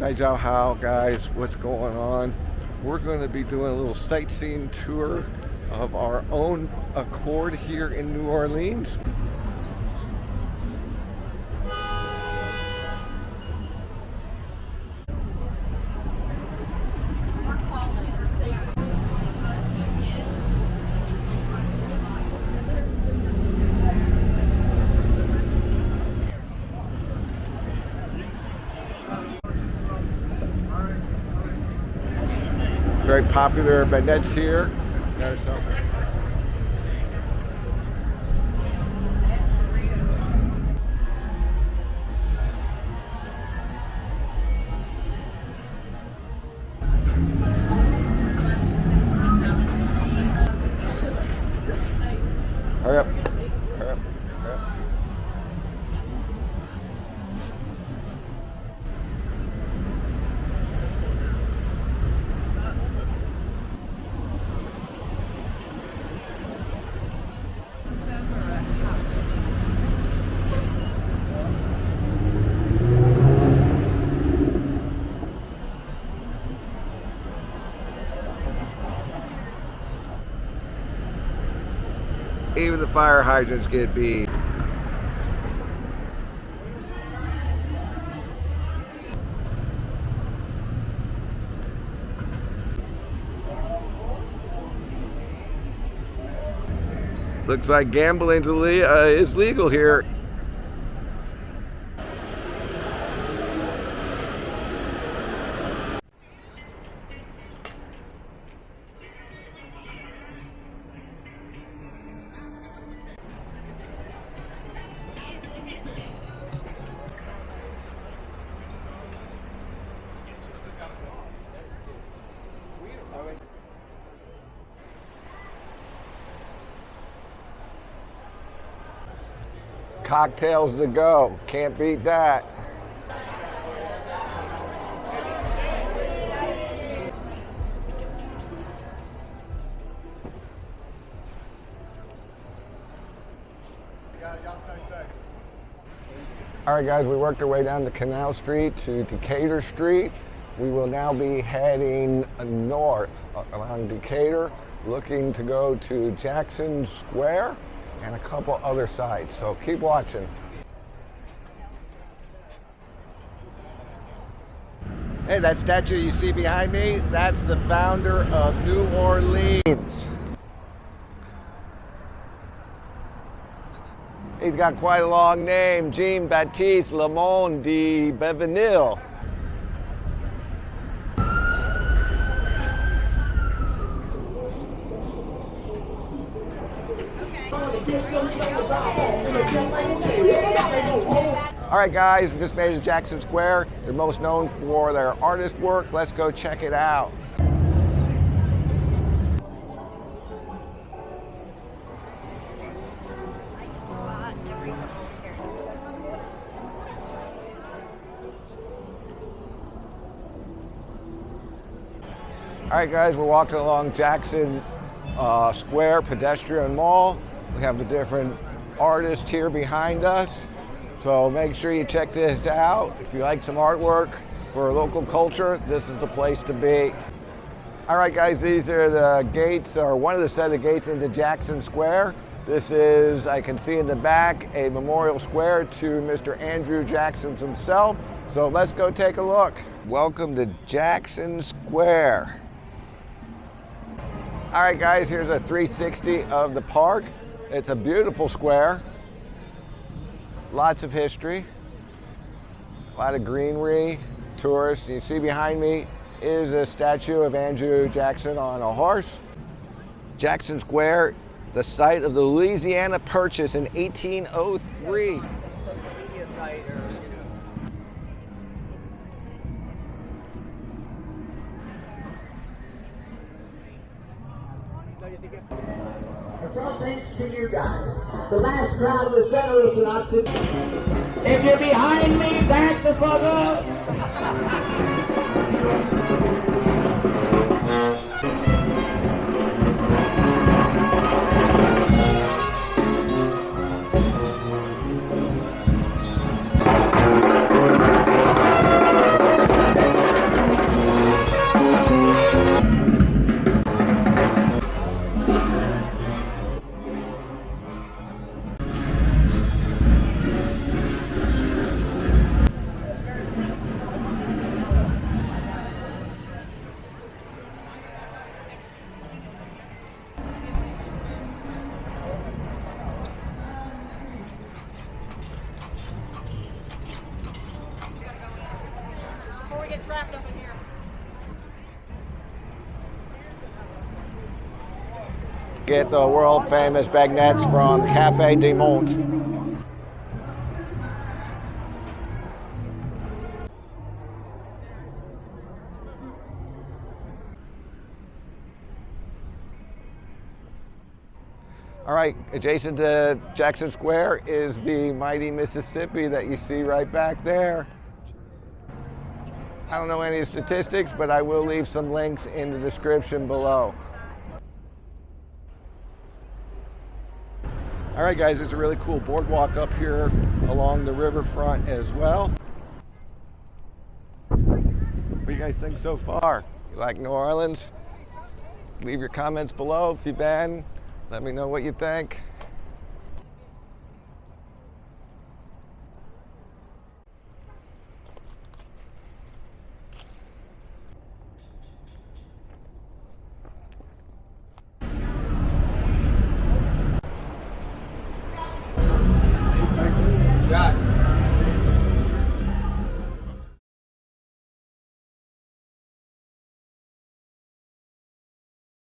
How guys, what's going on? We're going to be doing a little sightseeing tour of our own accord here in New Orleans. Very popular beignets here. There's some. Hurry up. Hurry up. Hurry up. Even the fire hydrants get beat. Looks like gambling is legal here. Cocktails to go. Can't beat that. All right, guys, we worked our way down to Canal Street to Decatur Street. We will now be heading north along Decatur, looking to go to Jackson Square and a couple other sites, so keep watching. Hey, that statue you see behind me, that's the founder of New Orleans. He's got quite a long name, Jean-Baptiste Lamond de Bevenille. All right, guys, we just made it to Jackson Square. They're most known for their artist work. Let's go check it out. All right, guys, we're walking along Jackson Square Pedestrian Mall. We have the different artists here behind us. So make sure you check this out. If you like some artwork for local culture, this is the place to be. All right, guys, these are the gates, or one of the set of gates into Jackson Square. This is, I can see in the back, a memorial square to Mr. Andrew Jackson himself. So let's go take a look. Welcome to Jackson Square. All right, guys, here's a 360 of the park. It's a beautiful square. Lots of history, a lot of greenery, tourists. You see behind me is a statue of Andrew Jackson on a horse. Jackson Square, the site of the Louisiana Purchase in 1803. All thanks to you guys. The last crowd was generous enough to... If you're behind me, back the fuck up! before we get trapped up in here. Get the world famous beignets from Cafe du Monde. All right, adjacent to Jackson Square is the mighty Mississippi that you see right back there. I don't know any statistics, but I will leave some links in the description below. All right, guys, there's a really cool boardwalk up here along the riverfront as well. What do you guys think so far? You like New Orleans? Leave your comments below if you've been. Let me know what you think.